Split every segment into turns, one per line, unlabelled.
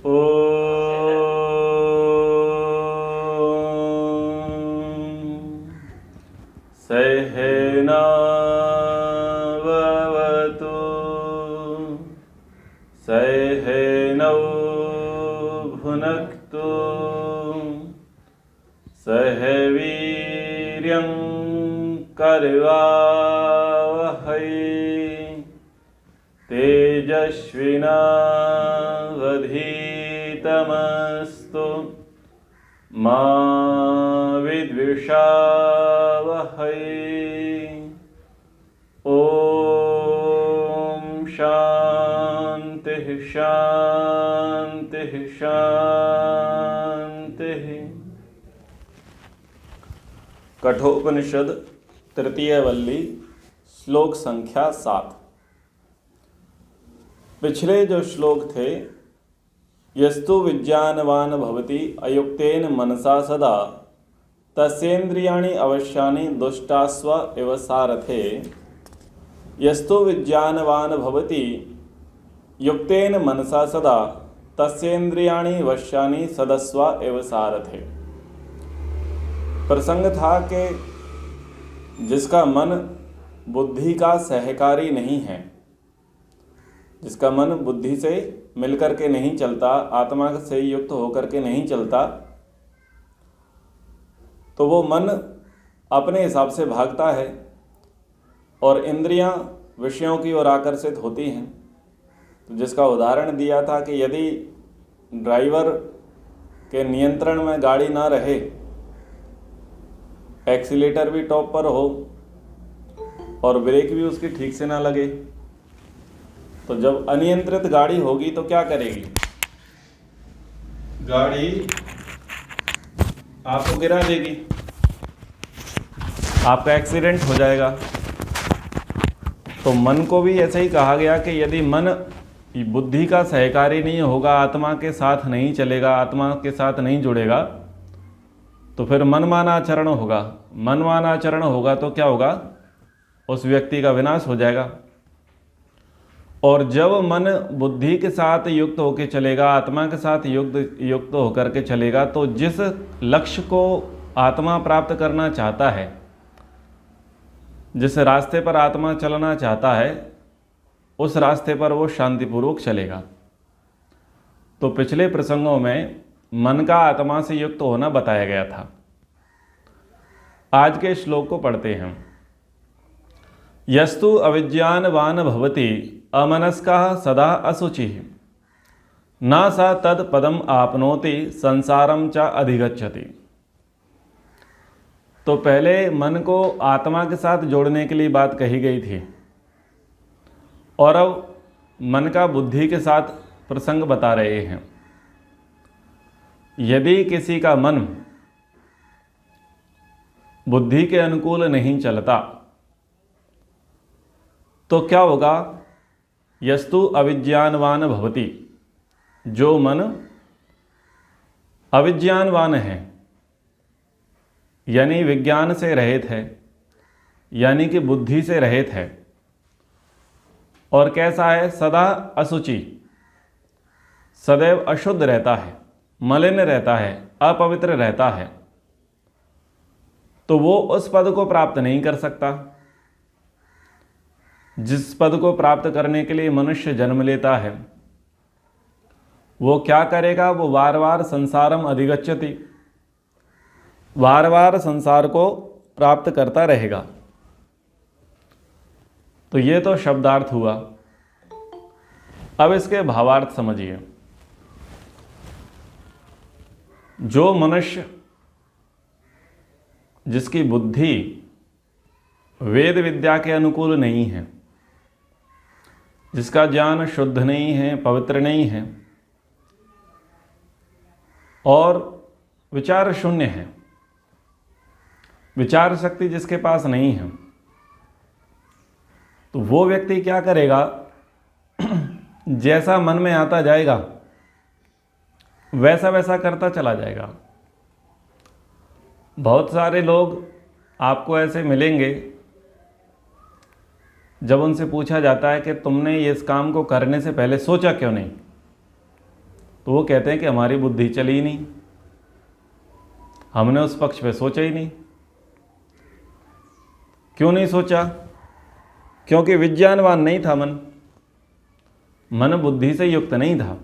सहनाववतु सहनौ भुनक्तु सह वीर्यं करवावहै तेजस्विनावधीतमस्तु मा विद्विषावहै। ओम शांति शांति शांति। कठोपनिषद तृतीय वल्ली श्लोक संख्या 7। पिछले जो श्लोक थे, यस्तु विज्ञानवान भवति अयुक्तेन मनसा सदा तस्येन्द्रियाणि अवश्यानि दुष्टास्व इव सारथे। यस्तु विज्ञानवान भवति युक्तेन मनसा सदा तस्येन्द्रियाणि वश्यानि सदस्व इव सारथे। प्रसंग था कि जिसका मन बुद्धि का सहकारी नहीं है, जिसका मन बुद्धि से मिलकर के नहीं चलता, आत्मा से युक्त होकर के नहीं चलता, तो वो मन अपने हिसाब से भागता है और इंद्रियां विषयों की ओर आकर्षित होती हैं। तो जिसका उदाहरण दिया था कि यदि ड्राइवर के नियंत्रण में गाड़ी ना रहे, एक्सीलेटर भी टॉप पर हो और ब्रेक भी उसकी ठीक से ना लगे, तो जब अनियंत्रित गाड़ी होगी तो क्या करेगी? गाड़ी आपको गिरा देगी, आपका एक्सीडेंट हो जाएगा। तो मन को भी ऐसे ही कहा गया कि यदि मन बुद्धि का सहकारी नहीं होगा, आत्मा के साथ नहीं चलेगा, आत्मा के साथ नहीं जुड़ेगा, तो फिर मनमानाचरण होगा। मनमानाचरण होगा तो क्या होगा? उस व्यक्ति का विनाश हो जाएगा। और जब मन बुद्धि के साथ युक्त होकर चलेगा, आत्मा के साथ युक्त होकर के चलेगा, तो जिस लक्ष्य को आत्मा प्राप्त करना चाहता है, जिस रास्ते पर आत्मा चलना चाहता है, उस रास्ते पर वो शांतिपूर्वक चलेगा। तो पिछले प्रसंगों में मन का आत्मा से युक्त होना बताया गया था। आज के श्लोक को पढ़ते हैं। यस्तु अविज्ञानवान भवति अमनस्कः सदा अशुचिः न स तद पदम आपनोति संसारम च अधिगच्छति। तो पहले मन को आत्मा के साथ जोड़ने के लिए बात कही गई थी, और अब मन का बुद्धि के साथ प्रसंग बता रहे हैं। यदि किसी का मन बुद्धि के अनुकूल नहीं चलता तो क्या होगा? यस्तु अविज्ञानवान भवति, जो मन अविज्ञानवान है, यानी विज्ञान से रहित है, यानी कि बुद्धि से रहित है, और कैसा है? सदा अशुचि, सदैव अशुद्ध रहता है, मलिन रहता है, अपवित्र रहता है, तो वो उस पद को प्राप्त नहीं कर सकता जिस पद को प्राप्त करने के लिए मनुष्य जन्म लेता है। वो क्या करेगा? वो बार बार संसारम अधिगच्छति, बार बार संसार को प्राप्त करता रहेगा। तो ये तो शब्दार्थ हुआ। अब इसके भावार्थ समझिए। जो मनुष्य, जिसकी बुद्धि वेद विद्या के अनुकूल नहीं है, जिसका ज्ञान शुद्ध नहीं है, पवित्र नहीं है, और विचार शून्य है, विचार शक्ति जिसके पास नहीं है, तो वो व्यक्ति क्या करेगा? जैसा मन में आता जाएगा वैसा वैसा करता चला जाएगा। बहुत सारे लोग आपको ऐसे मिलेंगे, जब उनसे पूछा जाता है कि तुमने इस काम को करने से पहले सोचा क्यों नहीं, तो वो कहते हैं कि हमारी बुद्धि चली ही नहीं, हमने उस पक्ष पे सोचा ही नहीं। क्यों नहीं सोचा? क्योंकि विज्ञानवान नहीं था मन, मन बुद्धि से युक्त नहीं था।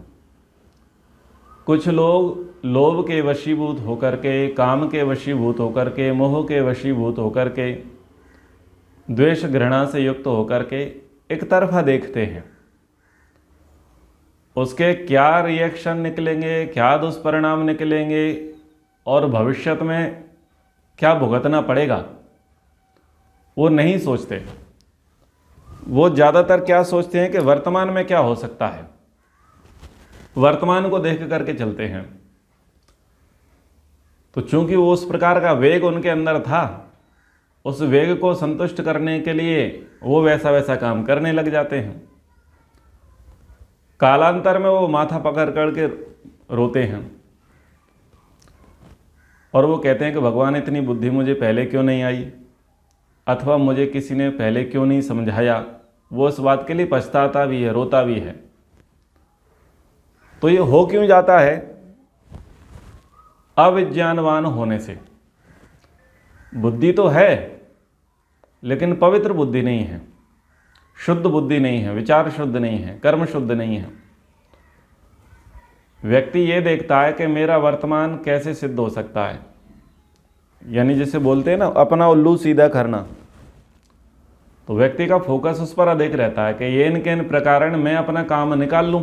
कुछ लोग लोभ के वशीभूत होकर के, काम के वशीभूत होकर के, मोह के वशीभूत होकर के, द्वेष घृणा से युक्त होकर के एक तरफा देखते हैं। उसके क्या रिएक्शन निकलेंगे, क्या दुष्परिणाम निकलेंगे और भविष्य में क्या भुगतना पड़ेगा, वो नहीं सोचते। वो ज़्यादातर क्या सोचते हैं कि वर्तमान में क्या हो सकता है, वर्तमान को देख करके चलते हैं। तो चूंकि वो उस प्रकार का वेग उनके अंदर था, उस वेग को संतुष्ट करने के लिए वो वैसा वैसा काम करने लग जाते हैं। कालांतर में वो माथा पकड़ करके रोते हैं और वो कहते हैं कि भगवान इतनी बुद्धि मुझे पहले क्यों नहीं आई, अथवा मुझे किसी ने पहले क्यों नहीं समझाया। वो इस बात के लिए पछताता भी है, रोता भी है। तो ये हो क्यों जाता है? अविज्ञानवान होने से। बुद्धि तो है लेकिन पवित्र बुद्धि नहीं है, शुद्ध बुद्धि नहीं है, विचार शुद्ध नहीं है, कर्म शुद्ध नहीं है। व्यक्ति ये देखता है कि मेरा वर्तमान कैसे सिद्ध हो सकता है, यानी जैसे बोलते हैं ना, अपना उल्लू सीधा करना। तो व्यक्ति का फोकस उस पर अधिक रहता है कि ये इनके इन प्रकार मैं अपना काम निकाल लूं।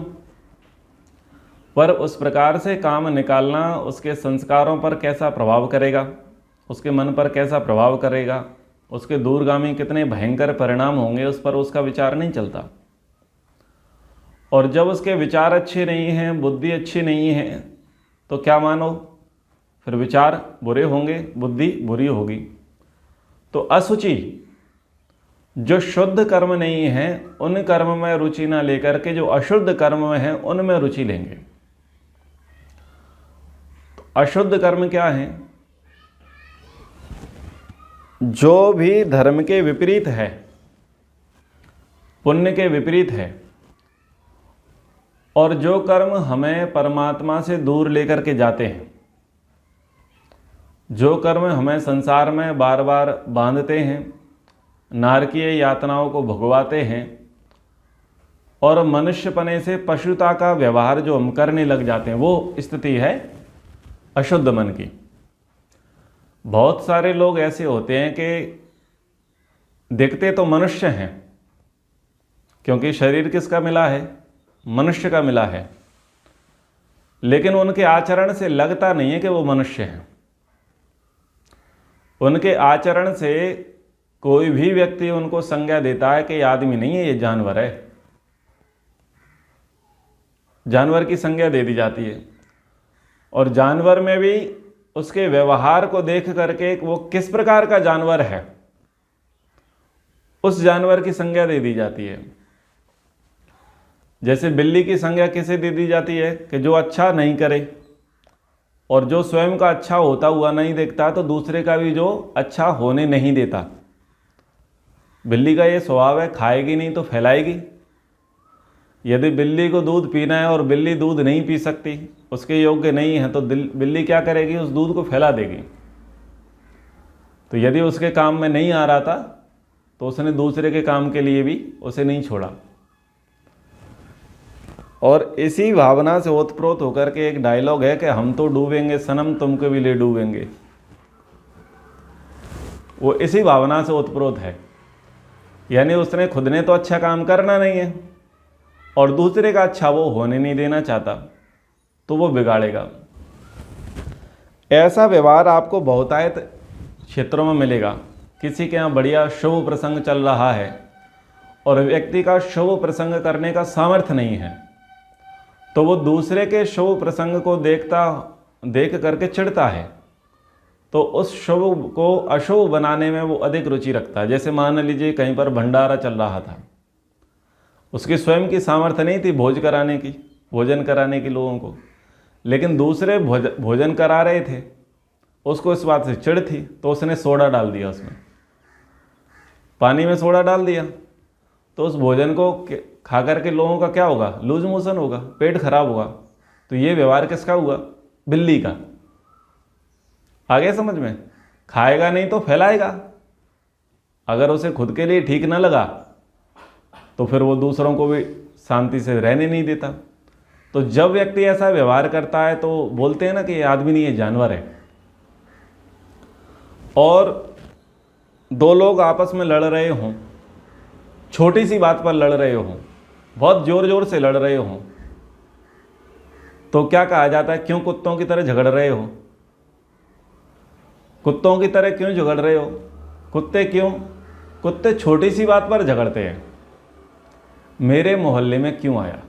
पर उस प्रकार से काम निकालना उसके संस्कारों पर कैसा प्रभाव करेगा, उसके मन पर कैसा प्रभाव करेगा, उसके दूरगामी कितने भयंकर परिणाम होंगे, उस पर उसका विचार नहीं चलता। और जब उसके विचार अच्छे नहीं हैं, बुद्धि अच्छी नहीं है, तो क्या मानो, फिर विचार बुरे होंगे, बुद्धि बुरी होगी। तो असुचि, जो शुद्ध कर्म नहीं है उन कर्म में रुचि ना लेकर के जो अशुद्ध कर्म में है उनमें रुचि लेंगे। तो अशुद्ध कर्म क्या है? जो भी धर्म के विपरीत है, पुण्य के विपरीत है, और जो कर्म हमें परमात्मा से दूर लेकर के जाते हैं, जो कर्म हमें संसार में बार बार बांधते हैं, नारकीय यातनाओं को भुगवाते हैं, और मनुष्यपने से पशुता का व्यवहार जो हम करने लग जाते हैं, वो स्थिति है अशुद्ध मन की। बहुत सारे लोग ऐसे होते हैं कि दिखते तो मनुष्य हैं, क्योंकि शरीर किसका मिला है? मनुष्य का मिला है, लेकिन उनके आचरण से लगता नहीं है कि वो मनुष्य हैं। उनके आचरण से कोई भी व्यक्ति उनको संज्ञा देता है कि ये आदमी नहीं है, ये जानवर है। जानवर की संज्ञा दे दी जाती है, और जानवर में भी उसके व्यवहार को देख करके वो किस प्रकार का जानवर है, उस जानवर की संज्ञा दे दी जाती है। जैसे बिल्ली की संज्ञा किसे दे दी जाती है कि जो अच्छा नहीं करे, और जो स्वयं का अच्छा होता हुआ नहीं देखता तो दूसरे का भी जो अच्छा होने नहीं देता। बिल्ली का ये स्वभाव है, खाएगी नहीं तो फैलाएगी। यदि बिल्ली को दूध पीना है और बिल्ली दूध नहीं पी सकती, उसके योग्य नहीं है, तो बिल्ली क्या करेगी? उस दूध को फैला देगी। तो यदि उसके काम में नहीं आ रहा था तो उसने दूसरे के काम के लिए भी उसे नहीं छोड़ा। और इसी भावना से ओतप्रोत होकर के एक डायलॉग है कि हम तो डूबेंगे सनम, तुमको भी ले डूबेंगे। वो इसी भावना से ओतप्रोत है, यानी उसने खुद ने तो अच्छा काम करना नहीं है और दूसरे का अच्छा वो होने नहीं देना चाहता, तो वो बिगाड़ेगा। ऐसा व्यवहार आपको बहुतायत क्षेत्रों में मिलेगा। किसी के यहाँ बढ़िया शुभ प्रसंग चल रहा है और व्यक्ति का शुभ प्रसंग करने का सामर्थ्य नहीं है, तो वो दूसरे के शुभ प्रसंग को देख करके चिढ़ता है, तो उस शुभ को अशुभ बनाने में वो अधिक रुचि रखता है। जैसे मान लीजिए कहीं पर भंडारा चल रहा था, उसकी स्वयं की सामर्थ्य नहीं थी भोजन कराने की लोगों को, लेकिन दूसरे भोजन करा रहे थे, उसको इस बात से चिढ़ थी, तो उसने सोडा डाल दिया, उसमें पानी में सोडा डाल दिया। तो उस भोजन को खा करके लोगों का क्या होगा? लूज मोशन होगा, पेट खराब होगा। तो ये व्यवहार किसका हुआ? बिल्ली का। आ गया समझ में? खाएगा नहीं तो फैलाएगा। अगर उसे खुद के लिए ठीक ना लगा तो फिर वो दूसरों को भी शांति से रहने नहीं देता। तो जब व्यक्ति ऐसा व्यवहार करता है तो बोलते हैं ना कि ये आदमी नहीं, ये जानवर है। और दो लोग आपस में लड़ रहे हों, छोटी सी बात पर लड़ रहे हों, बहुत जोर जोर से लड़ रहे हों, तो क्या कहा जाता है? क्यों कुत्तों की तरह झगड़ रहे हो? कुत्तों की तरह क्यों झगड़ रहे हो? कुत्ते क्यों? कुत्ते छोटी सी बात पर झगड़ते हैं। मेरे मोहल्ले में क्यों आया,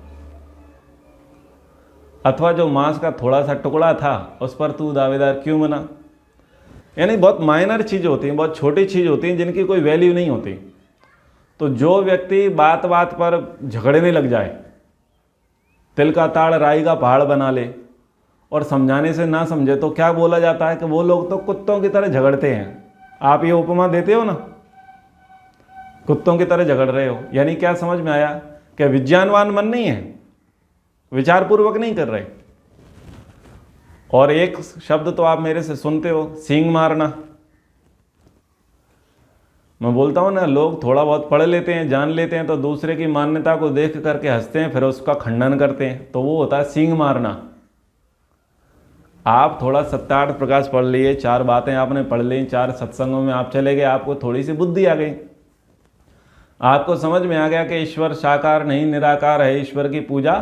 अथवा जो मांस का थोड़ा सा टुकड़ा था उस पर तू दावेदार क्यों बना? यानी बहुत माइनर चीज़ होती हैं, बहुत छोटी चीज़ होती हैं जिनकी कोई वैल्यू नहीं होती। तो जो व्यक्ति बात बात पर झगड़ने लग जाए, तिल का ताड़ राई का पहाड़ बना ले और समझाने से ना समझे, तो क्या बोला जाता है कि वो लोग तो कुत्तों की तरह झगड़ते हैं। आप ये उपमा देते हो ना, कुत्तों की तरह झगड़ रहे हो। यानी क्या समझ में आया? कि विज्ञानवान मन नहीं है, विचारपूर्वक नहीं कर रहे। और एक शब्द तो आप मेरे से सुनते हो, सींग मारना। मैं बोलता हूँ ना, लोग थोड़ा बहुत पढ़ लेते हैं, जान लेते हैं, तो दूसरे की मान्यता को देख करके हंसते हैं, फिर उसका खंडन करते हैं, तो वो होता है सींग मारना। आप थोड़ा सत्यार्थ प्रकाश पढ़ लिए, 4 बातें आपने पढ़ ली, 4 सत्संगों में आप चले गए, आपको थोड़ी सी बुद्धि आ गई, आपको समझ में आ गया कि ईश्वर साकार नहीं निराकार है। ईश्वर की पूजा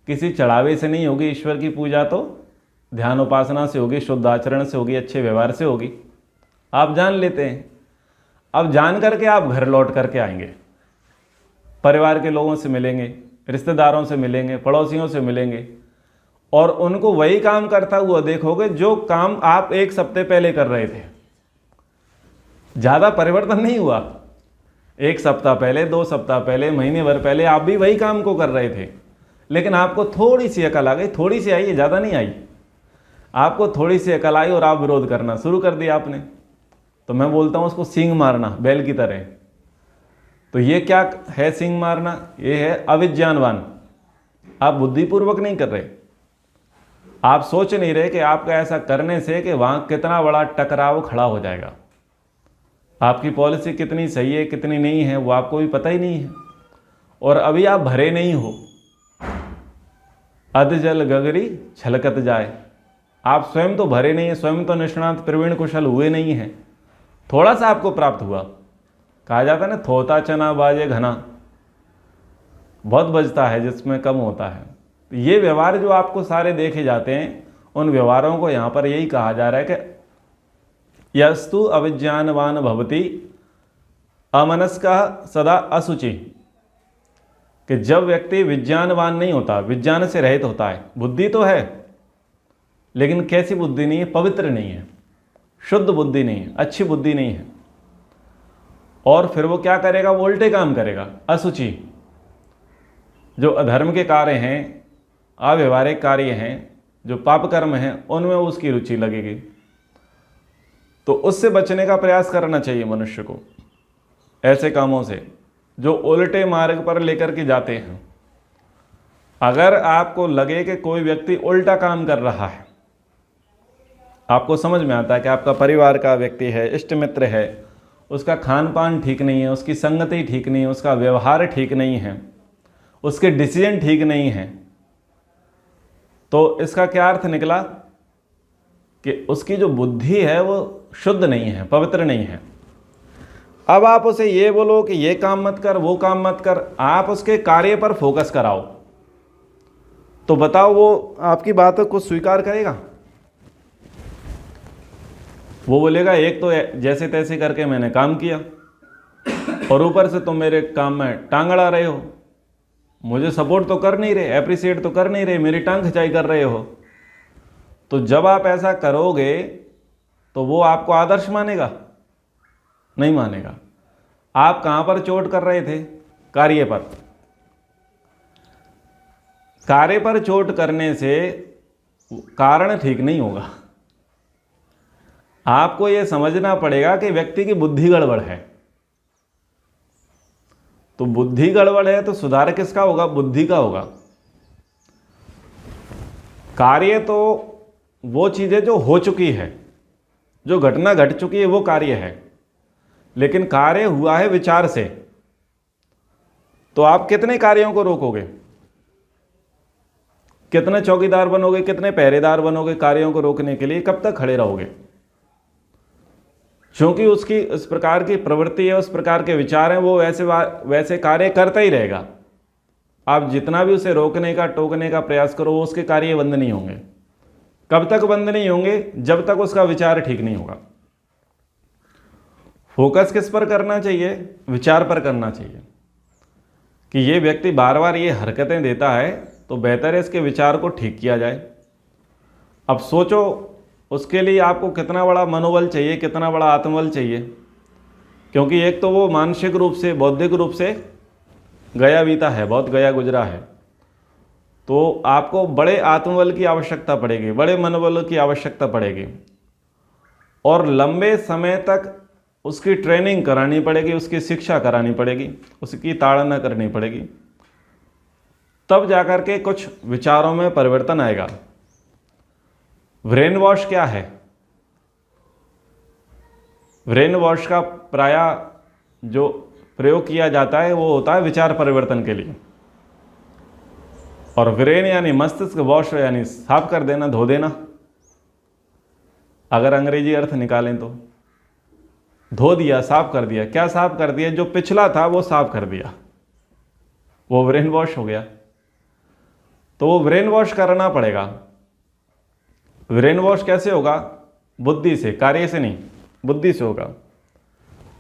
किसी चढ़ावे से नहीं होगी, ईश्वर की पूजा तो ध्यान उपासना से होगी, शुद्ध आचरण से होगी, अच्छे व्यवहार से होगी। आप जान लेते हैं। अब जान करके आप घर लौट करके आएंगे, परिवार के लोगों से मिलेंगे, रिश्तेदारों से मिलेंगे, पड़ोसियों से मिलेंगे, और उनको वही काम करता हुआ देखोगे जो काम आप 1 सप्ताह पहले कर रहे थे। ज़्यादा परिवर्तन नहीं हुआ। 1 सप्ताह पहले, 2 सप्ताह पहले, महीने भर पहले आप भी वही काम को कर रहे थे, लेकिन आपको थोड़ी सी अकल आ गई, थोड़ी सी आई, ज़्यादा नहीं आई। आपको थोड़ी सी अकल आई और आप विरोध करना शुरू कर दिया आपने। तो मैं बोलता हूँ उसको सींग मारना, बैल की तरह। तो ये क्या है सींग मारना? ये है अविज्ञानवान। आप बुद्धिपूर्वक नहीं कर रहे, आप सोच नहीं रहे कि आपका ऐसा करने से कि वहाँ कितना बड़ा टकराव खड़ा हो जाएगा। आपकी पॉलिसी कितनी सही है कितनी नहीं है वो आपको भी पता ही नहीं है, और अभी आप भरे नहीं हो। अध जल गगरी छलकत जाए। आप स्वयं तो भरे नहीं हैं, स्वयं तो निष्णात प्रवीण कुशल हुए नहीं हैं, थोड़ा सा आपको प्राप्त हुआ। कहा जाता है ना, थोता चना बाजे घना, बहुत बजता है जिसमें कम होता है। तो ये व्यवहार जो आपको सारे देखे जाते हैं, उन व्यवहारों को यहाँ पर यही कहा जा रहा है कि यस्तु अविज्ञानवान भवति अमनस्कः सदा असुचि। कि जब व्यक्ति विज्ञानवान नहीं होता, विज्ञान से रहित होता है, बुद्धि तो है लेकिन कैसी बुद्धि नहीं है? पवित्र नहीं है, शुद्ध बुद्धि नहीं है, अच्छी बुद्धि नहीं है। और फिर वो क्या करेगा? वो उल्टे काम करेगा, असुचि। जो अधर्म के कार्य हैं, अव्यवहारिक कार्य हैं, जो पाप कर्म हैं, उनमें उसकी रुचि लगेगी। तो उससे बचने का प्रयास करना चाहिए मनुष्य को, ऐसे कामों से जो उल्टे मार्ग पर लेकर के जाते हैं। अगर आपको लगे कि कोई व्यक्ति उल्टा काम कर रहा है, आपको समझ में आता है कि आपका परिवार का व्यक्ति है, इष्ट मित्र है, उसका खान पान ठीक नहीं है, उसकी संगति ठीक नहीं है, उसका व्यवहार ठीक नहीं है, उसके डिसीजन ठीक नहीं है, तो इसका क्या अर्थ निकला? कि उसकी जो बुद्धि है वो शुद्ध नहीं है, पवित्र नहीं है। अब आप उसे ये बोलो कि ये काम मत कर, वो काम मत कर, आप उसके कार्य पर फोकस कराओ, तो बताओ वो आपकी बातों को स्वीकार करेगा? वो बोलेगा एक तो जैसे तैसे करके मैंने काम किया और ऊपर से तुम मेरे काम में टांग अड़ा रहे हो, मुझे सपोर्ट तो कर नहीं रहे, अप्रिशिएट तो कर नहीं रहे, मेरी टांग खिंचाई कर रहे हो। तो जब आप ऐसा करोगे तो वो आपको आदर्श मानेगा? नहीं मानेगा। आप कहाँ पर चोट कर रहे थे? कार्य पर। कार्य पर चोट करने से कारण ठीक नहीं होगा। आपको यह समझना पड़ेगा कि व्यक्ति की बुद्धि गड़बड़ है। तो बुद्धि गड़बड़ है तो सुधार किसका होगा? बुद्धि का होगा। कार्य तो वो चीज़ है जो हो चुकी है, जो घटना घट चुकी है वो कार्य है, लेकिन कार्य हुआ है विचार से। तो आप कितने कार्यों को रोकोगे? कितने चौकीदार बनोगे, कितने पहरेदार बनोगे कार्यों को रोकने के लिए? कब तक खड़े रहोगे? क्योंकि उसकी उस प्रकार की प्रवृत्ति है, उस प्रकार के विचार हैं, वो वैसे कार्य करता ही रहेगा। आप जितना भी उसे रोकने का, टोकने का प्रयास करो, वो उसके कार्य बंद नहीं होंगे। कब तक बंद नहीं होंगे? जब तक उसका विचार ठीक नहीं होगा। फोकस किस पर करना चाहिए? विचार पर करना चाहिए कि ये व्यक्ति बार बार ये हरकतें देता है, तो बेहतर है इसके विचार को ठीक किया जाए। अब सोचो, उसके लिए आपको कितना बड़ा मनोबल चाहिए, कितना बड़ा आत्मबल चाहिए, क्योंकि एक तो वो मानसिक रूप से, बौद्धिक रूप से गया बीता है, बहुत गया गुजरा है। तो आपको बड़े आत्मबल की आवश्यकता पड़ेगी, बड़े मनोबल की आवश्यकता पड़ेगी, और लंबे समय तक उसकी ट्रेनिंग करानी पड़ेगी, उसकी शिक्षा करानी पड़ेगी, उसकी ताड़ना करनी पड़ेगी, तब जाकर के कुछ विचारों में परिवर्तन आएगा। ब्रेन वॉश क्या है? ब्रेन वॉश का प्रायः जो प्रयोग किया जाता है वो होता है विचार परिवर्तन के लिए। और ब्रेन यानी मस्तिष्क, वॉश यानी साफ कर देना, धो देना, अगर अंग्रेजी अर्थ निकालें तो। धो दिया, साफ कर दिया। क्या साफ कर दिया? जो पिछला था वो साफ कर दिया, वो ब्रेन वॉश हो गया। तो वो ब्रेन वॉश करना पड़ेगा। ब्रेन वॉश कैसे होगा? बुद्धि से, कार्य से नहीं, बुद्धि से होगा।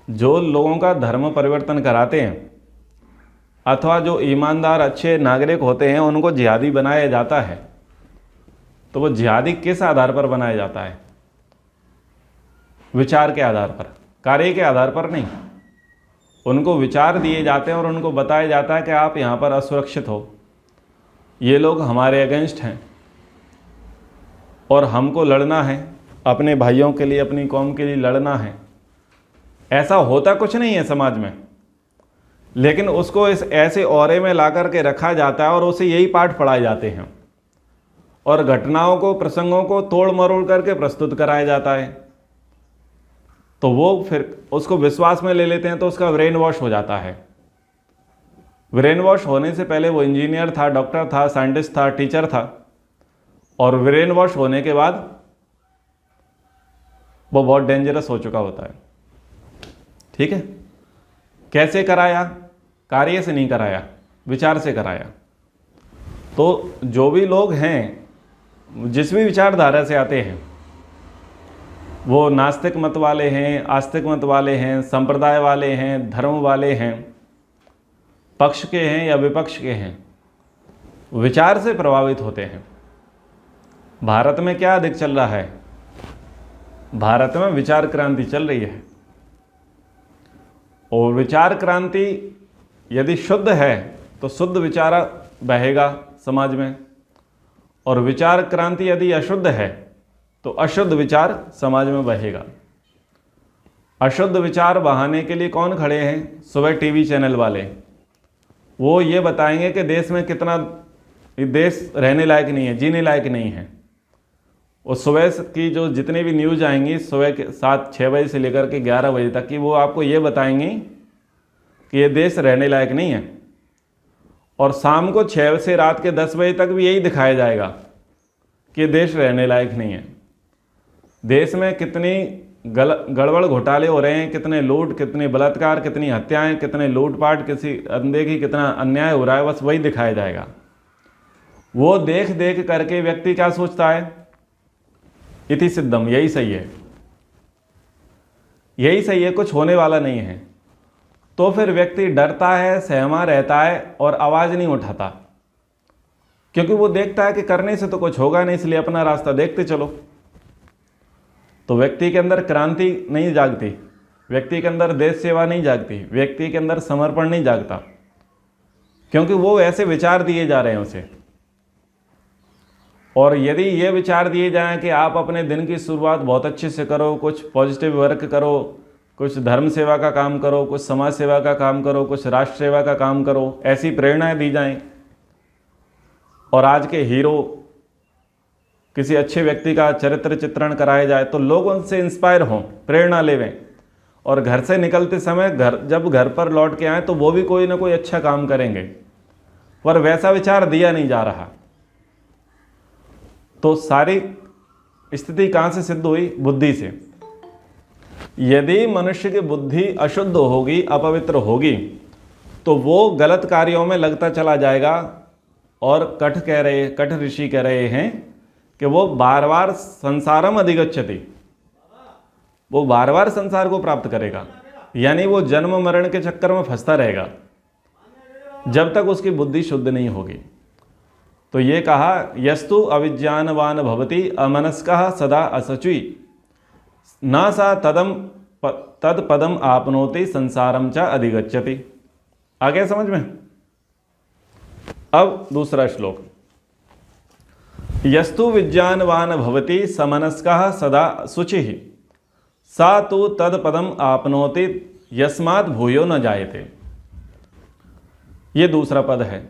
जो लोगों का धर्म परिवर्तन कराते हैं, अथवा जो ईमानदार अच्छे नागरिक होते हैं, उनको जिहादी बनाया जाता है, तो वो जिहादी किस आधार पर बनाया जाता है? विचार के आधार पर, कार्य के आधार पर नहीं। उनको विचार दिए जाते हैं और उनको बताया जाता है कि आप यहाँ पर असुरक्षित हो, ये लोग हमारे अगेंस्ट हैं और हमको लड़ना है, अपने भाइयों के लिए, अपनी कौम के लिए लड़ना है। ऐसा होता कुछ नहीं है समाज में, लेकिन उसको इस ऐसे औरे में ला कर के रखा जाता है और उसे यही पाठ पढ़ाए जाते हैं, और घटनाओं को, प्रसंगों को तोड़ मरोड़ करके प्रस्तुत कराया जाता है। तो वो फिर उसको विश्वास में ले लेते हैं, तो उसका ब्रेन वॉश हो जाता है। ब्रेन वॉश होने से पहले वो इंजीनियर था, डॉक्टर था, साइंटिस्ट था, टीचर था, और ब्रेन वॉश होने के बाद वो बहुत डेंजरस हो चुका होता है। ठीक है? कैसे कराया? कार्य से नहीं कराया, विचार से कराया। तो जो भी लोग हैं, जिस भी विचारधारा से आते हैं, वो नास्तिक मत वाले हैं, आस्तिक मत वाले हैं, संप्रदाय वाले हैं, धर्म वाले हैं, पक्ष के हैं या विपक्ष के हैं, विचार से प्रभावित होते हैं। भारत में क्या अधिक चल रहा है? भारत में विचार क्रांति चल रही है। और विचार क्रांति यदि शुद्ध है तो शुद्ध विचार बहेगा समाज में, और विचार क्रांति यदि अशुद्ध है तो अशुद्ध विचार समाज में बहेगा। अशुद्ध विचार बहाने के लिए कौन खड़े हैं? सुबह टीवी चैनल वाले। वो ये बताएंगे कि देश में कितना, देश रहने लायक नहीं है, जीने लायक नहीं है। और सुबह की जो जितनी भी न्यूज़ आएंगी, सुबह के 7-6 बजे से लेकर के 11 बजे तक की, वो आपको ये बताएंगी कि ये देश रहने लायक नहीं है। और शाम को 6 से रात के 10 बजे तक भी यही दिखाया जाएगा कि देश रहने लायक नहीं है। देश में कितनी गड़बड़ घोटाले हो रहे हैं, कितने लूट, कितने बलात्कार, कितनी हत्याएं, कितने लूटपाट, किसी अनदेखी, कितना अन्याय हो रहा है, बस वही दिखाया जाएगा। वो देख देख करके व्यक्ति क्या सोचता है? इति सिद्धम, यही सही है, यही सही है, कुछ होने वाला नहीं है। तो फिर व्यक्ति डरता है, सहमा रहता है और आवाज़ नहीं उठाता, क्योंकि वो देखता है कि करने से तो कुछ होगा नहीं, इसलिए अपना रास्ता देखते चलो। तो व्यक्ति के अंदर क्रांति नहीं जागती, व्यक्ति के अंदर देश सेवा नहीं जागती, व्यक्ति के अंदर समर्पण नहीं जागता, क्योंकि वो ऐसे विचार दिए जा रहे हैं उसे। और यदि ये विचार दिए जाएं कि आप अपने दिन की शुरुआत बहुत अच्छे से करो, कुछ पॉजिटिव वर्क करो, कुछ धर्म सेवा का काम करो, कुछ समाज सेवा का काम करो, कुछ राष्ट्र सेवा का काम करो, ऐसी प्रेरणाएं दी जाएं, और आज के हीरो किसी अच्छे व्यक्ति का चरित्र चित्रण कराया जाए तो लोग उनसे इंस्पायर हों, प्रेरणा लेवें, और घर से निकलते समय जब घर पर लौट के आए तो वो भी कोई ना कोई अच्छा काम करेंगे। पर वैसा विचार दिया नहीं जा रहा। तो सारी स्थिति कहाँ से सिद्ध हुई? बुद्धि से। यदि मनुष्य की बुद्धि अशुद्ध होगी, अपवित्र होगी, तो वो गलत कार्यों में लगता चला जाएगा। और कठ ऋषि कह रहे हैं कि वो बार बार संसारम अधिगच्छति, वो बार बार संसार को प्राप्त करेगा, यानी वो जन्म मरण के चक्कर में फंसता रहेगा जब तक उसकी बुद्धि शुद्ध नहीं होगी। तो ये कहा, यस्तु अविज्ञानवान भवति अमनस्कः सदा असचुई न सा तत्पदम आपनोति संसारम च अधिगच्छति। आ गया समझ में? अब दूसरा श्लोक, यस्तु विज्ञानवान भवति समनस्कः सदा शुचिः सा तु तत्पदम आपनोति यस्मात् भूयो न जायते। ये दूसरा पद है,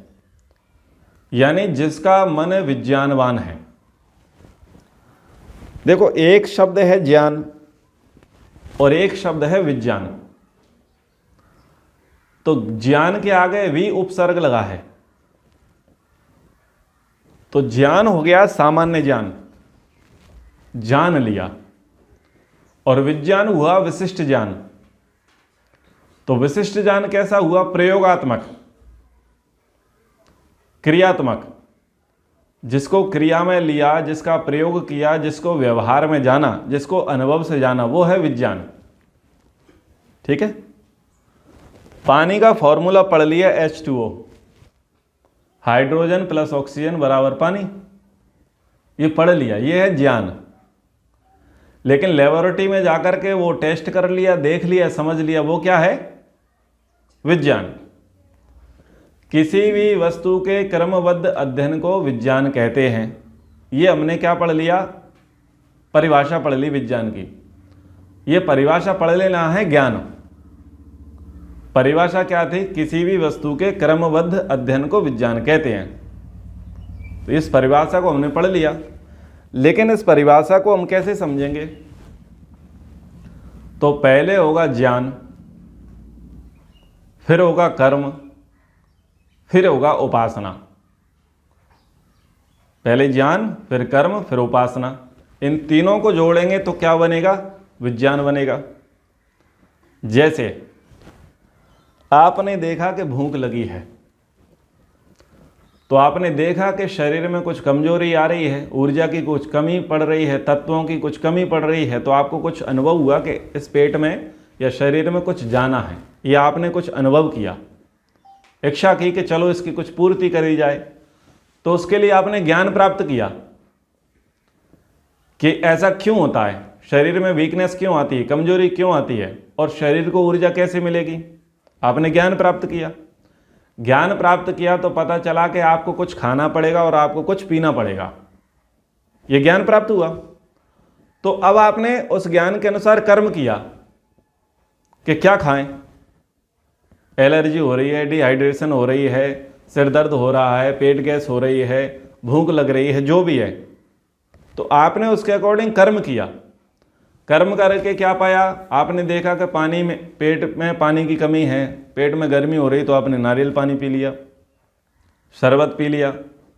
यानी जिसका मन विज्ञानवान है। देखो, एक शब्द है ज्ञान और एक शब्द है विज्ञान। तो ज्ञान के आगे भी उपसर्ग लगा है, तो ज्ञान हो गया सामान्य ज्ञान, जान लिया, और विज्ञान हुआ विशिष्ट ज्ञान। तो विशिष्ट ज्ञान कैसा हुआ? प्रयोगात्मक, क्रियात्मक, जिसको क्रिया में लिया, जिसका प्रयोग किया, जिसको व्यवहार में जाना, जिसको अनुभव से जाना, वो है विज्ञान। ठीक है? पानी का फॉर्मूला पढ़ लिया, H2O, हाइड्रोजन प्लस ऑक्सीजन बराबर पानी, ये पढ़ लिया, ये है ज्ञान। लेकिन लेबोरेटरी में जाकर के वो टेस्ट कर लिया, देख लिया, समझ लिया, वो क्या है? विज्ञान। किसी भी वस्तु के क्रमबद्ध अध्ययन को विज्ञान कहते हैं। ये हमने क्या पढ़ लिया? परिभाषा पढ़ ली विज्ञान की। ये परिभाषा पढ़ लेना है ज्ञान। परिभाषा क्या थी? किसी भी वस्तु के क्रमबद्ध अध्ययन को विज्ञान कहते हैं। तो इस परिभाषा को हमने पढ़ लिया, लेकिन इस परिभाषा को हम कैसे समझेंगे? तो पहले होगा ज्ञान, फिर होगा कर्म, फिर होगा उपासना। पहले ज्ञान, फिर कर्म, फिर उपासना। इन तीनों को जोड़ेंगे तो क्या बनेगा? विज्ञान बनेगा। जैसे आपने देखा कि भूख लगी है, तो आपने देखा कि शरीर में कुछ कमजोरी आ रही है, ऊर्जा की कुछ कमी पड़ रही है, तत्वों की कुछ कमी पड़ रही है, तो आपको कुछ अनुभव हुआ कि इस पेट में या शरीर में कुछ जाना है, या आपने कुछ अनुभव किया, इच्छा की कि चलो इसकी कुछ पूर्ति करी जाए। तो उसके लिए आपने ज्ञान प्राप्त किया कि ऐसा क्यों होता है, शरीर में वीकनेस क्यों आती है, कमजोरी क्यों आती है, और शरीर को ऊर्जा कैसे मिलेगी। आपने ज्ञान प्राप्त किया। ज्ञान प्राप्त किया तो पता चला कि आपको कुछ खाना पड़ेगा और आपको कुछ पीना पड़ेगा। ये ज्ञान प्राप्त हुआ। तो अब आपने उस ज्ञान के अनुसार कर्म किया कि क्या खाएं। एलर्जी हो रही है, डिहाइड्रेशन हो रही है, सिर दर्द हो रहा है, पेट गैस हो रही है, भूख लग रही है, जो भी है, तो आपने उसके अकॉर्डिंग कर्म किया। कर्म करके क्या पाया? आपने देखा कि पानी में, पेट में पानी की कमी है, पेट में गर्मी हो रही, तो आपने नारियल पानी पी लिया, शरबत पी लिया,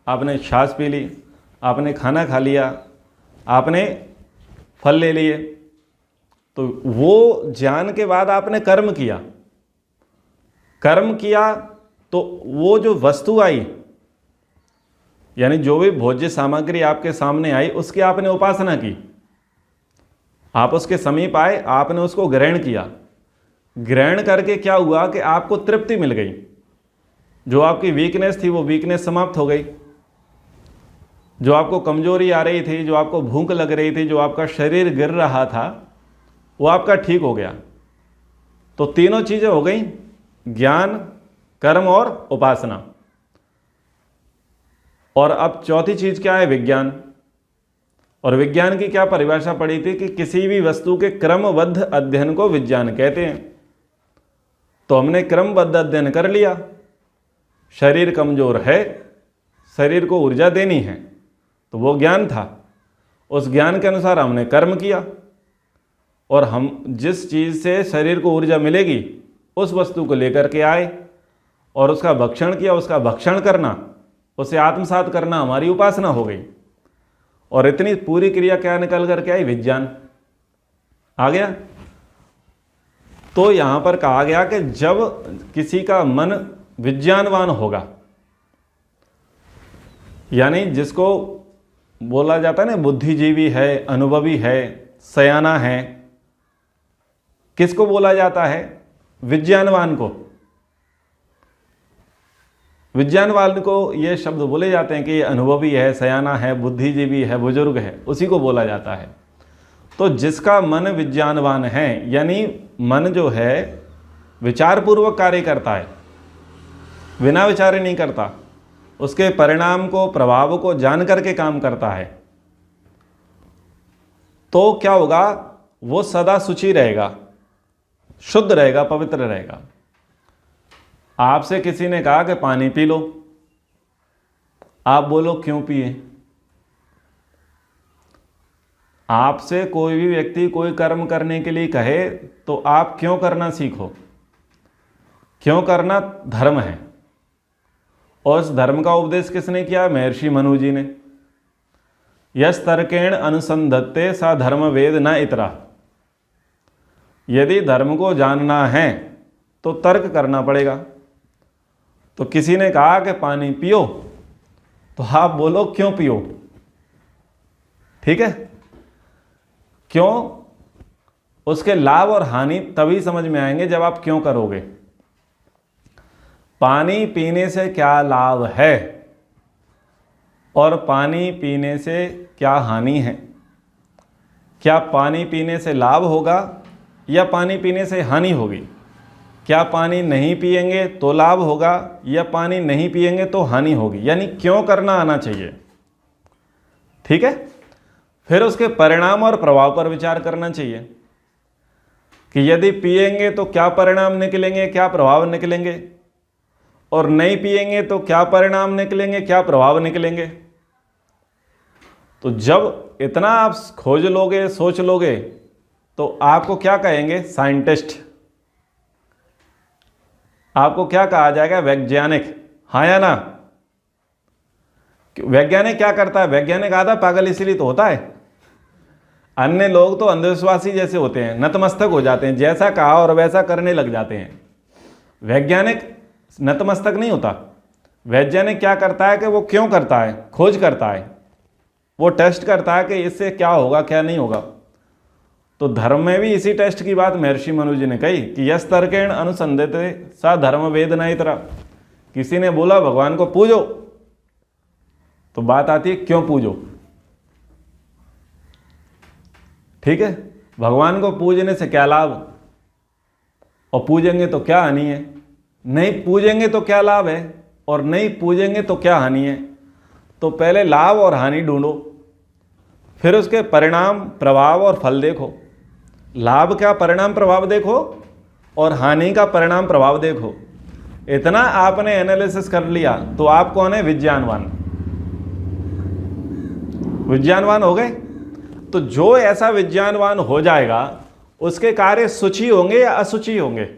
आपने छाछ पी ली, आपने खाना खा लिया, आपने फल ले लिए। तो वो ज्ञान के बाद आपने कर्म किया। कर्म किया तो वो जो वस्तु आई, यानी जो भी भोज्य सामग्री आपके सामने आई, उसकी आपने उपासना की। आप उसके समीप आए, आपने उसको ग्रहण किया। ग्रहण करके क्या हुआ कि आपको तृप्ति मिल गई। जो आपकी वीकनेस थी वो वीकनेस समाप्त हो गई। जो आपको कमजोरी आ रही थी, जो आपको भूख लग रही थी, जो आपका शरीर गिर रहा था, वो आपका ठीक हो गया। तो तीनों चीजें हो गई, ज्ञान, कर्म और उपासना। और अब चौथी चीज क्या है? विज्ञान। और विज्ञान की क्या परिभाषा पड़ी थी कि किसी भी वस्तु के क्रमबद्ध अध्ययन को विज्ञान कहते हैं। तो हमने क्रमबद्ध अध्ययन कर लिया। शरीर कमजोर है, शरीर को ऊर्जा देनी है, तो वो ज्ञान था। उस ज्ञान के अनुसार हमने कर्म किया, और हम जिस चीज़ से शरीर को ऊर्जा मिलेगी उस वस्तु को लेकर के आए और उसका भक्षण किया। उसका भक्षण करना, उसे आत्मसात करना हमारी उपासना हो गई। और इतनी पूरी क्रिया क्या निकल करके आई? विज्ञान आ गया। तो यहां पर कहा गया कि जब किसी का मन विज्ञानवान होगा, यानी जिसको बोला जाता है ना बुद्धिजीवी है, अनुभवी है, सयाना है, किसको बोला जाता है? विज्ञानवान को। विज्ञानवान को ये शब्द बोले जाते हैं कि ये अनुभवी है, सयाना है, बुद्धिजीवी है, बुजुर्ग है, उसी को बोला जाता है। तो जिसका मन विज्ञानवान है, यानी मन जो है विचारपूर्वक कार्य करता है, बिना विचारे नहीं करता, उसके परिणाम को, प्रभाव को जान करके काम करता है, तो क्या होगा? वो सदा शुचि रहेगा, शुद्ध रहेगा, पवित्र रहेगा। आपसे किसी ने कहा कि पानी पी लो, आप बोलो क्यों पिए? आपसे कोई भी व्यक्ति कोई कर्म करने के लिए कहे तो आप क्यों करना सीखो। क्यों करना? धर्म है। और उस धर्म का उपदेश किसने किया? महर्षि मनु जी ने। यस तर्केण अनुसंधत्ते सा धर्म वेद न इतरा। यदि धर्म को जानना है तो तर्क करना पड़ेगा। तो किसी ने कहा कि पानी पियो, तो आप बोलो क्यों पियो। ठीक है? क्यों? उसके लाभ और हानि तभी समझ में आएंगे जब आप क्यों करोगे। पानी पीने से क्या लाभ है और पानी पीने से क्या हानि है? क्या पानी पीने से लाभ होगा या पानी पीने से हानि होगी? क्या पानी नहीं पिएंगे तो लाभ होगा या पानी नहीं पिएंगे तो हानि होगी? यानी क्यों करना आना चाहिए। ठीक है? फिर उसके परिणाम और प्रभाव पर विचार करना चाहिए कि यदि पिएंगे तो क्या परिणाम निकलेंगे, क्या प्रभाव निकलेंगे, और नहीं पिएंगे तो क्या परिणाम निकलेंगे, क्या प्रभाव निकलेंगे। तो जब इतना आप खोज लोगे, सोच लोगे, तो आपको क्या कहेंगे? साइंटिस्ट। आपको क्या कहा जाएगा? वैज्ञानिक। हाँ या ना? वैज्ञानिक क्या करता है? वैज्ञानिक आधा पागल इसीलिए तो होता है। अन्य लोग तो अंधविश्वासी जैसे होते हैं, नतमस्तक हो जाते हैं, जैसा कहा और वैसा करने लग जाते हैं। वैज्ञानिक नतमस्तक नहीं होता। वैज्ञानिक क्या करता है कि वो क्यों करता है? खोज करता है, वो टेस्ट करता है कि इससे क्या होगा, क्या नहीं होगा। तो धर्म में भी इसी टेस्ट की बात महर्षि मनु जी ने कही कि यस तर्केण अनुसंधते सा धर्म वेद न इतरा। किसी ने बोला भगवान को पूजो, तो बात आती है क्यों पूजो। ठीक है? भगवान को पूजने से क्या लाभ, और पूजेंगे तो क्या हानि है। नहीं पूजेंगे तो क्या लाभ है, और नहीं पूजेंगे तो क्या हानि है। तो पहले लाभ और हानि ढूंढो, फिर उसके परिणाम, प्रभाव और फल देखो। लाभ का परिणाम प्रभाव देखो और हानि का परिणाम प्रभाव देखो। इतना आपने एनालिसिस कर लिया तो आप कौन है? विज्ञानवान। विज्ञानवान हो गए। तो जो ऐसा विज्ञानवान हो जाएगा उसके कार्य शुचि होंगे या असुचि होंगे?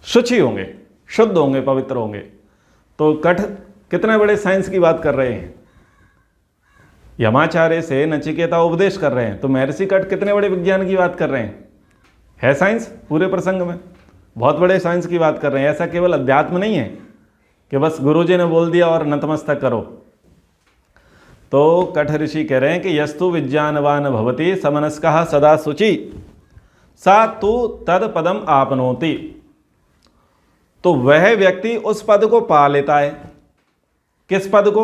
शुचि होंगे, शुद्ध होंगे, पवित्र होंगे। तो कठ कितने बड़े साइंस की बात कर रहे हैं। यमाचार्य से नचिकेता उपदेश कर रहे हैं, तो महर्षि कठ कितने बड़े विज्ञान की बात कर रहे हैं। है साइंस पूरे प्रसंग में, बहुत बड़े साइंस की बात कर रहे हैं। ऐसा केवल अध्यात्म नहीं है कि बस गुरुजी ने बोल दिया और नतमस्तक करो। तो कठ ऋषि कह रहे हैं कि यस्तु विज्ञानवान भवति समनस्कः सदा शुचि सा तु तद पदम आपनोति। तो वह व्यक्ति उस पद को पा लेता है। किस पद को?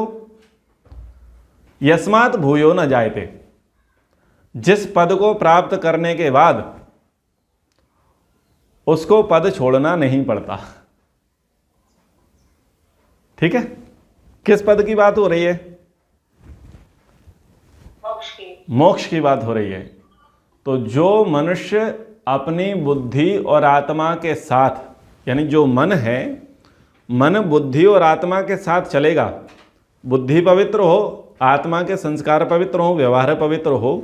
यस्मात् भूयो न जायते। जिस पद को प्राप्त करने के बाद उसको पद छोड़ना नहीं पड़ता। ठीक है? किस पद की बात हो रही है? मोक्ष की बात हो रही है। तो जो मनुष्य अपनी बुद्धि और आत्मा के साथ, यानी जो मन है, मन बुद्धि और आत्मा के साथ चलेगा, बुद्धि पवित्र हो, आत्मा के संस्कार पवित्र हो, व्यवहार पवित्र हो,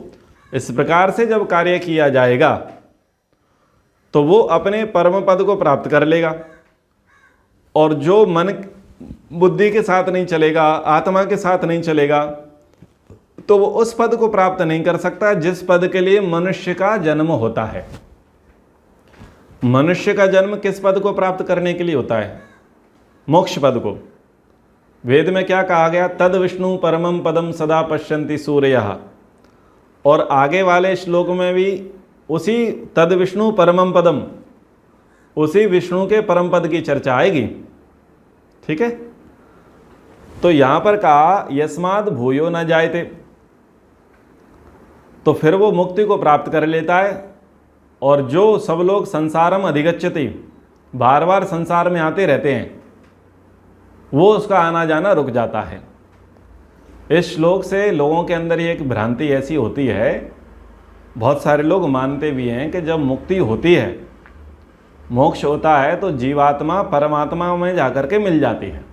इस प्रकार से जब कार्य किया जाएगा तो वो अपने परम पद को प्राप्त कर लेगा। और जो मन बुद्धि के साथ नहीं चलेगा, आत्मा के साथ नहीं चलेगा, तो वो उस पद को प्राप्त नहीं कर सकता जिस पद के लिए मनुष्य का जन्म होता है। मनुष्य का जन्म किस पद को प्राप्त करने के लिए होता है? मोक्ष पद को। वेद में क्या कहा गया? तद विष्णु परमम पदम सदा पश्यन्ति सूर्यः। और आगे वाले श्लोक में भी उसी तद विष्णु परमम पदम, उसी विष्णु के परम पद की चर्चा आएगी। ठीक है, तो यहां पर कहा यस्माद् भूयो न जायते, तो फिर वो मुक्ति को प्राप्त कर लेता है। और जो सब लोग संसारम अधिगच्छति, बार बार संसार में आते रहते हैं, वो उसका आना जाना रुक जाता है। इस श्लोक से लोगों के अंदर ये एक भ्रांति ऐसी होती है, बहुत सारे लोग मानते भी हैं कि जब मुक्ति होती है, मोक्ष होता है, तो जीवात्मा परमात्मा में जाकर के मिल जाती है।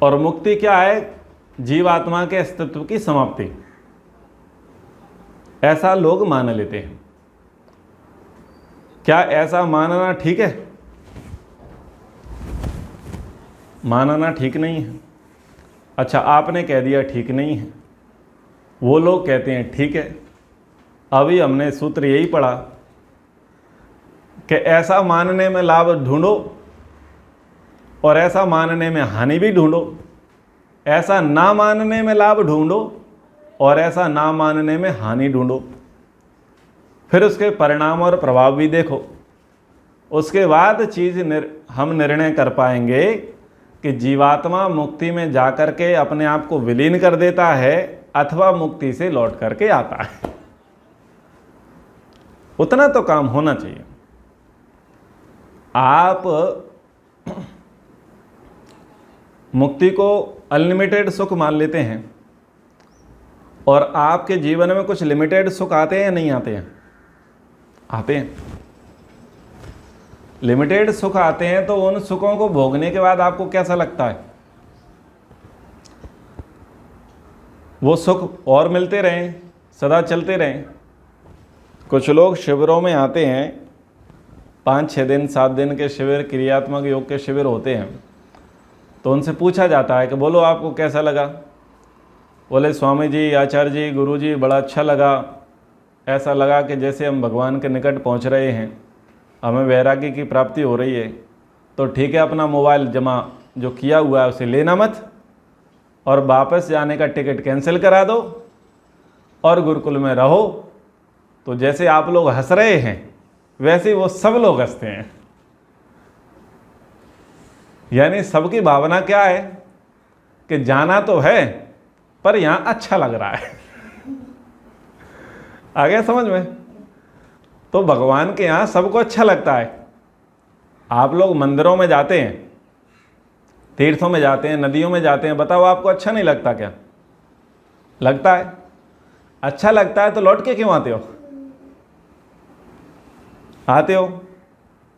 और मुक्ति क्या है? जीवात्मा के अस्तित्व की समाप्ति, ऐसा लोग मान लेते हैं। क्या ऐसा मानना ठीक है? मानना ठीक नहीं है। अच्छा, आपने कह दिया ठीक नहीं है, वो लोग कहते हैं ठीक है। अभी हमने सूत्र यही पढ़ा कि ऐसा मानने में लाभ ढूंढो और ऐसा मानने में हानि भी ढूंढो, ऐसा ना मानने में लाभ ढूंढो और ऐसा ना मानने में हानि ढूंढो। फिर उसके परिणाम और प्रभाव भी देखो, उसके बाद हम निर्णय कर पाएंगे कि जीवात्मा मुक्ति में जाकर के अपने आप को विलीन कर देता है अथवा मुक्ति से लौट करके आता है। उतना तो काम होना चाहिए। आप मुक्ति को अनलिमिटेड सुख मान लेते हैं और आपके जीवन में कुछ लिमिटेड सुख आते हैं या नहीं आते हैं? आते हैं। लिमिटेड सुख आते हैं, तो उन सुखों को भोगने के बाद आपको कैसा लगता है? वो सुख और मिलते रहें, सदा चलते रहें। कुछ लोग शिविरों में आते हैं, 5-6 दिन 7 दिन के शिविर, क्रियात्मक योग के शिविर होते हैं, तो उनसे पूछा जाता है कि बोलो आपको कैसा लगा? बोले स्वामी जी, आचार्य जी, गुरु जी, बड़ा अच्छा लगा। ऐसा लगा कि जैसे हम भगवान के निकट पहुंच रहे हैं, हमें वैराग्य की प्राप्ति हो रही है। तो ठीक है, अपना मोबाइल जमा जो किया हुआ है उसे लेना मत, और वापस जाने का टिकट कैंसिल करा दो और गुरुकुल में रहो। तो जैसे आप लोग हंस रहे हैं, वैसे वो सब लोग हंसते हैं। यानी सबकी भावना क्या है कि जाना तो है, पर यहां अच्छा लग रहा है। आ गया समझ में? तो भगवान के यहाँ सबको अच्छा लगता है। आप लोग मंदिरों में जाते हैं, तीर्थों में जाते हैं, नदियों में जाते हैं, बताओ आपको अच्छा नहीं लगता क्या? लगता है। अच्छा लगता है तो लौट के क्यों आते हो? आते हो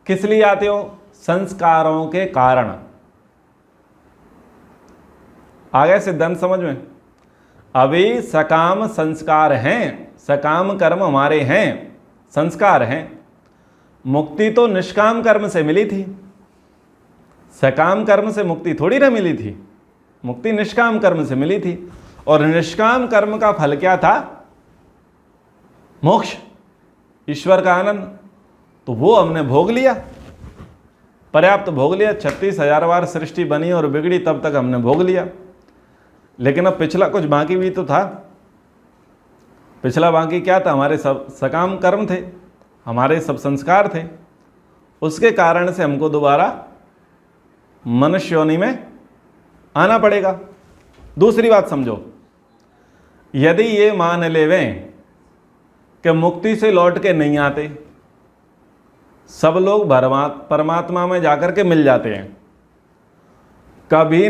किस लिए आते हो? संस्कारों के कारण। आ गया सिद्धांत समझ में? अभी सकाम संस्कार हैं, सकाम कर्म हमारे हैं, संस्कार हैं। मुक्ति तो निष्काम कर्म से मिली थी, सकाम कर्म से मुक्ति थोड़ी ना मिली थी। मुक्ति निष्काम कर्म से मिली थी, और निष्काम कर्म का फल क्या था? मोक्ष, ईश्वर का आनंद। तो वो हमने भोग लिया, पर्याप्त भोग लिया। 36,000 बार सृष्टि बनी और बिगड़ी, तब तक हमने भोग लिया। लेकिन अब पिछला कुछ बाकी भी तो था। पिछला बाकी क्या था? हमारे सब सकाम कर्म थे, हमारे सब संस्कार थे। उसके कारण से हमको दोबारा मनुष्य योनि में आना पड़ेगा। दूसरी बात समझो, यदि ये मान लेवें कि मुक्ति से लौट के नहीं आते, सब लोग परमात्मा में जाकर के मिल जाते हैं, कभी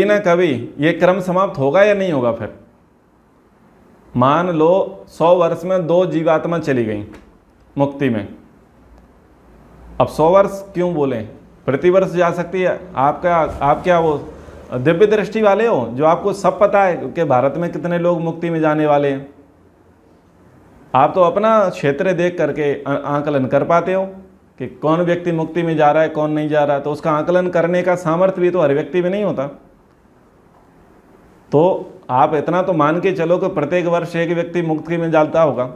ना कभी ये क्रम समाप्त होगा या नहीं होगा? फिर मान लो 100 वर्ष में 2 जीवात्मा चली गई मुक्ति में। अब 100 वर्ष क्यों बोलें, प्रतिवर्ष जा सकती है। आप क्या वो दिव्य दृष्टि वाले हो जो आपको सब पता है कि भारत में कितने लोग मुक्ति में जाने वाले हैं? आप तो अपना क्षेत्र देख करके आकलन कर पाते हो कि कौन व्यक्ति मुक्ति में जा रहा है, कौन नहीं जा रहा है। तो उसका आकलन करने का सामर्थ्य भी तो हर व्यक्ति में नहीं होता। तो आप इतना तो मान के चलो कि प्रत्येक वर्ष एक व्यक्ति मुक्ति में जाता होगा,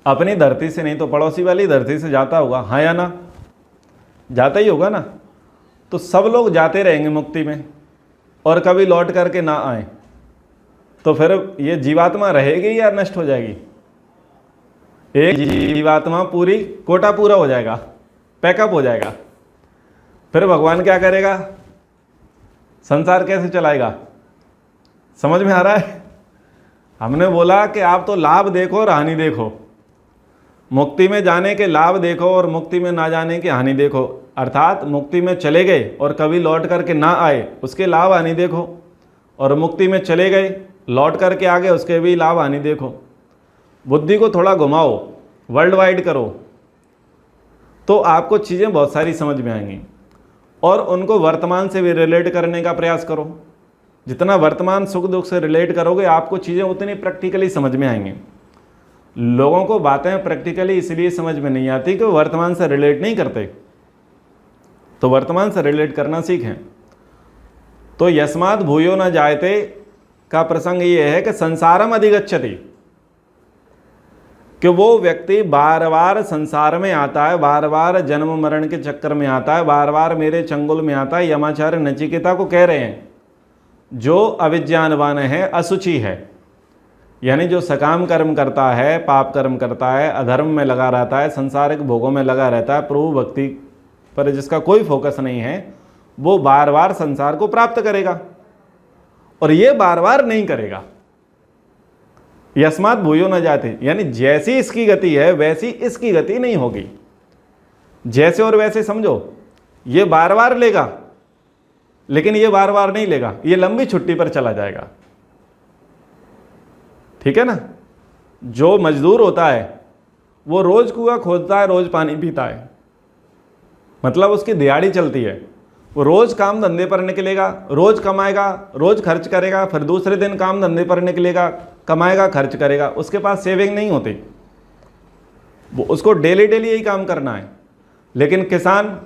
अपनी धरती से नहीं तो पड़ोसी वाली धरती से जाता होगा, हाँ या ना? जाता ही होगा ना। तो सब लोग जाते रहेंगे मुक्ति में और कभी लौट करके ना आए, तो फिर ये जीवात्मा रहेगी या नष्ट हो जाएगी? एक जीवात्मा पूरी कोटा पूरा हो जाएगा, पैकअप हो जाएगा। फिर भगवान क्या करेगा? संसार कैसे चलाएगा? समझ में आ रहा है? हमने बोला कि आप तो लाभ देखो और हानि देखो, मुक्ति में जाने के लाभ देखो और मुक्ति में ना जाने की हानि देखो। अर्थात मुक्ति में चले गए और कभी लौट करके ना आए उसके लाभ हानि देखो, और मुक्ति में चले गए लौट करके आ गए उसके भी लाभ हानि देखो। बुद्धि को थोड़ा घुमाओ, वर्ल्ड वाइड करो, तो आपको चीज़ें बहुत सारी समझ में आएंगी। और उनको वर्तमान से भी रिलेट करने का प्रयास करो। जितना वर्तमान सुख दुख से रिलेट करोगे आपको चीज़ें उतनी प्रैक्टिकली समझ में आएंगी। लोगों को बातें प्रैक्टिकली इसलिए समझ में नहीं आती कि वो वर्तमान से रिलेट नहीं करते। तो वर्तमान से रिलेट करना सीखें। तो यस्मात् भूयो न जायते का प्रसंग ये है कि संसारम अधिगच्छति, कि वो व्यक्ति बार बार संसार में आता है, बार बार जन्म मरण के चक्कर में आता है, बार बार मेरे चंगुल में आता है। यमाचार्य नचिकेता को कह रहे हैं जो अविज्ञानवान है, अशुचि है, यानी जो सकाम कर्म करता है, पाप कर्म करता है, अधर्म में लगा रहता है, संसारिक भोगों में लगा रहता है, प्रभु भक्ति पर जिसका कोई फोकस नहीं है, वो बार बार संसार को प्राप्त करेगा और ये बार बार नहीं करेगा। यस्मात् भूयो न जाते, यानी जैसी इसकी गति है वैसी इसकी गति नहीं होगी। जैसे और वैसे समझो, ये बार बार लेगा लेकिन ये बार बार नहीं लेगा, ये लंबी छुट्टी पर चला जाएगा। ठीक है ना? जो मजदूर होता है वो रोज कुआं खोदता है, रोज पानी पीता है, मतलब उसकी दिहाड़ी चलती है। वो रोज काम धंधे पर निकलेगा, रोज कमाएगा, रोज खर्च करेगा, फिर दूसरे दिन काम धंधे पर निकलेगा, कमाएगा, खर्च करेगा। उसके पास सेविंग नहीं होती, वो उसको डेली डेली यही काम करना है। लेकिन किसान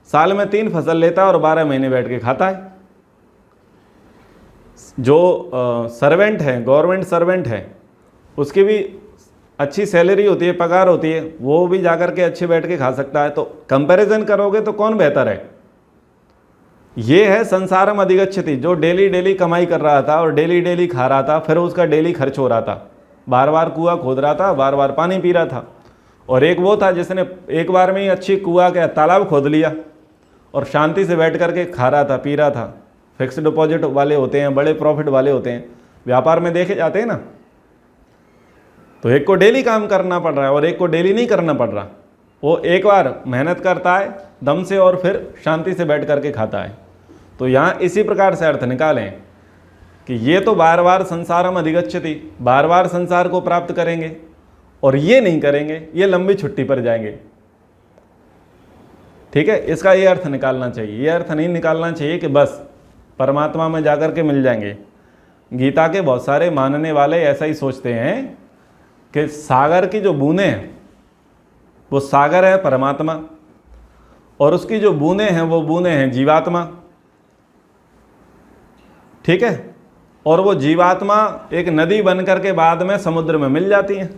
साल में 3 फसल लेता है और 12 महीने बैठ के खाता है। जो सर्वेंट है, गवर्नमेंट सर्वेंट है, उसकी भी अच्छी सैलरी होती है, पगार होती है, वो भी जाकर के अच्छे बैठ के खा सकता है। तो कंपैरिजन करोगे तो कौन बेहतर है? ये है संसारम अधिगच्छति, जो डेली डेली कमाई कर रहा था और डेली डेली खा रहा था, फिर उसका डेली खर्च हो रहा था, बार बार कुआं खोद रहा था, बार बार पानी पी रहा था। और एक वो था जिसने एक बार में ही अच्छी कुआं का तालाब खोद लिया और शांति से बैठ करके खा रहा था, पी रहा था। फिक्स डिपॉजिट वाले होते हैं, बड़े प्रॉफिट वाले होते हैं, व्यापार में देखे जाते हैं ना। तो एक को डेली काम करना पड़ रहा है और एक को डेली नहीं करना पड़ रहा। वो एक बार मेहनत करता है दम से और फिर शांति से बैठ करके खाता है। तो यहाँ इसी प्रकार से अर्थ निकालें कि ये तो बार बार संसारम अधिगच्छति, बार बार संसार को प्राप्त करेंगे, और ये नहीं करेंगे, ये लंबी छुट्टी पर जाएंगे। ठीक है? इसका ये अर्थ निकालना चाहिए। ये अर्थ नहीं निकालना चाहिए कि बस परमात्मा में जाकर के मिल जाएंगे। गीता के बहुत सारे मानने वाले ऐसा ही सोचते हैं कि सागर की जो बूंदें हैं वो सागर है परमात्मा, और उसकी जो बूंदें हैं वो बूंदें हैं जीवात्मा। ठीक है? और वो जीवात्मा एक नदी बन करके बाद में समुद्र में मिल जाती हैं,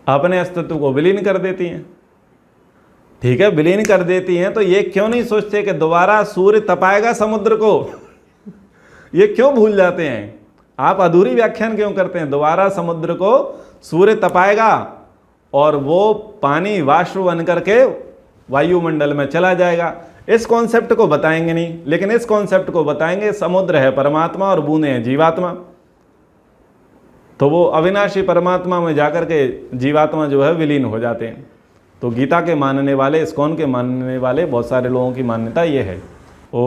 अपने अस्तित्व को विलीन कर देती हैं। ठीक है, विलीन कर देती हैं, तो ये क्यों नहीं सोचते कि दोबारा सूर्य तपाएगा समुद्र को? ये क्यों भूल जाते हैं? आप अधूरी व्याख्यान क्यों करते हैं? दोबारा समुद्र को सूर्य तपाएगा और वो पानी वाष्प बन करके वायुमंडल में चला जाएगा। इस कॉन्सेप्ट को बताएंगे नहीं, लेकिन इस कॉन्सेप्ट को बताएंगे समुद्र है परमात्मा और बूंदें हैं जीवात्मा। तो वो अविनाशी परमात्मा में जाकर के जीवात्मा जो है विलीन हो जाते हैं। तो गीता के मानने वाले, इस्कॉन के मानने वाले बहुत सारे लोगों की मान्यता ये है। ओ